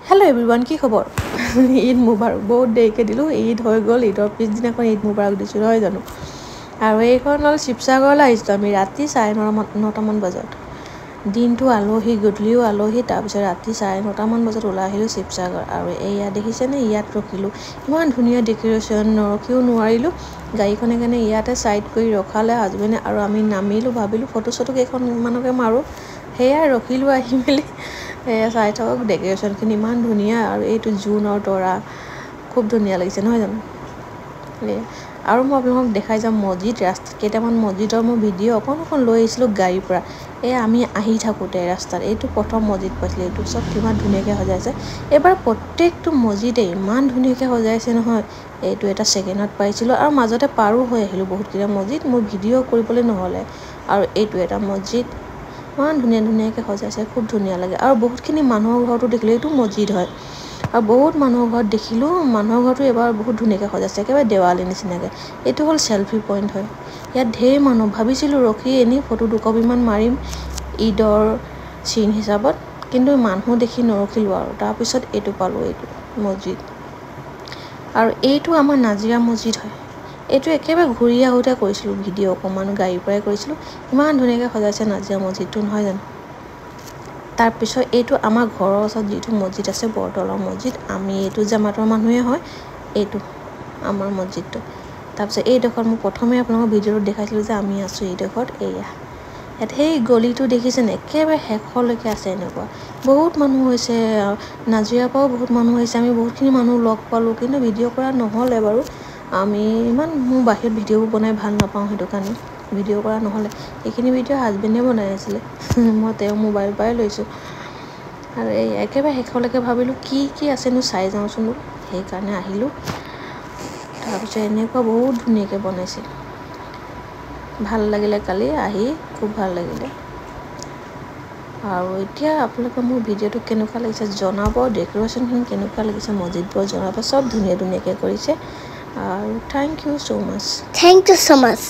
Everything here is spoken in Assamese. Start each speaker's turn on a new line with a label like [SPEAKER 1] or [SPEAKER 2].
[SPEAKER 1] Hello everyone, কি খবৰ? ঈদ মুবাৰক বহুত দেৰিকে দিলো ঈদ হৈ গ'ল ঈদৰ পিছদিনাখন ঈদ মুবাৰক দিছো নহয় জানো আৰু এইখন হ'ল শিৱসাগৰলৈ আহিছো আমি ৰাতি 9:30 মান বজাত দিনটো আলহী গধূলিও আলহী তাৰপিছত ৰাতি 9:30 মান বজাত ওলাই আহিলো শিৱসাগৰ আৰু এইয়া দেখিছেনে ইয়াত ৰখিলো ইমান ধুনীয়া ডেকোৰেশ্যন নৰখিও নোৱাৰিলো গাড়ীখনে কাৰণে ইয়াতে সাইড কৰি ৰখালে হাজবেণ্ডে আৰু আমি নামিলো ভাবিলো ফটো চটো কেইখন মানকে মাৰো হেয়া ৰখিলো আহি মেলি চাই থাকক ডেকোৰেশ্যনখিনি ইমান ধুনীয়া আৰু এইটো জুন আৰু তৰা খুব ধুনীয়া লাগিছে নহয় জানো আৰু মই আপোনালোকক দেখাই যাম মছজিদ ৰাস্তাত কেইটামান মছজিদৰ মই ভিডিঅ' অকণ লৈ আহিছিলোঁ গাড়ীৰ পৰা আমি আহি থাকোঁতে ৰাস্তাত এইটো প্ৰথম মছজিদ পাইছিলোঁ এইটো চব কিমান ধুনীয়াকৈ সজাইছে এইবাৰ প্ৰত্যেকটো মছজিদে ইমান ধুনীয়াকৈ সজাইছে নহয় এইটো এটা ছেকেণ্ডত পাইছিলোঁ আৰু মাজতে পাৰো হৈ আহিলোঁ বহুতকেইটা মছজিদ মোৰ ভিডিঅ' কৰিবলৈ নহ'লে আৰু এইটো এটা মছজিদ ইমান ধুনীয়াকৈ সজাইছে খুব ধুনীয়া লাগে আৰু বহুতখিনি মানুহৰ ঘৰটো দেখিলোঁ এইটো মছজিদ হয় আৰু বহুত মানুহৰ ঘৰত দেখিলোঁ মানুহৰ ঘৰটো এবাৰ বহুত ধুনীয়াকৈ সজাইছে একেবাৰে দেৱালী নিচিনাকৈ এইটো হ'ল চেলফি পইণ্ট হয় ইয়াত ঢেৰ মানুহ ভাবিছিলোঁ ৰখি এনেই ফটো দুকপিমান মাৰিম ঈদৰ চিন হিচাপত কিন্তু মানুহ দেখি নৰখিলোঁ আৰু তাৰপিছত এইটো পালোঁ এইটো মছজিদ আৰু এইটো আমাৰ নাজিৰা মছজিদ হয় এইটো একেবাৰে ঘূৰি আহোঁতে কৰিছিলোঁ ভিডিঅ' অকণমান গাড়ীৰ পৰাই কৰিছিলোঁ ইমান ধুনীয়াকৈ সজাইছে নাজিৰা মছজিদটো নহয় জানো তাৰপিছত এইটো আমাৰ ঘৰৰ ওচৰত যিটো মছজিদ আছে বৰতলা মছজিদ আমি এইটো জামাতৰ মানুহে হয় এইটো আমাৰ মছজিদটো তাৰপিছত এইডোখৰত মই প্ৰথমে আপোনালোকৰ ভিডিঅ'ত দেখাইছিলোঁ যে আমি আছোঁ এইডোখৰত এয়া ইয়াত সেই গলিটো দেখিছেনে একেবাৰে শেষলৈকে আছে এনেকুৱা বহুত মানুহ হৈছে নাজিৰাৰ পৰাও বহুত মানুহ হৈছে আমি বহুতখিনি মানুহ লগ পালোঁ কিন্তু ভিডিঅ' কৰা নহ'লে বাৰু আমি ইমান মোৰ বাহিৰত ভিডিঅ'বোৰ বনাই ভাল নাপাওঁ সেইটো কাৰণে ভিডিঅ' কৰা নহ'লে এইখিনি ভিডিঅ' হাজবেণ্ডে বনাই আছিলে মই তেওঁৰ মোবাইল পৰাই লৈছোঁ আৰু এই একেবাৰে শেষলৈকে ভাবিলোঁ কি আছেনো চাই যাওঁচোন সেইকাৰণে আহিলোঁ তাৰপিছত এনেকুৱা বহুত ধুনীয়াকৈ বনাইছে ভাল লাগিলে কালি আহি খুব ভাল লাগিলে আৰু এতিয়া আপোনালোকে মোৰ ভিডিঅ'টো কেনেকুৱা লাগিছে জনাব ডেকোৰেশ্যনখিনি কেনেকুৱা লাগিছে মছজিদবোৰ জনাব চব ধুনীয়াকৈ কৰিছে আৰু থেংক ইউ ছ' মাছ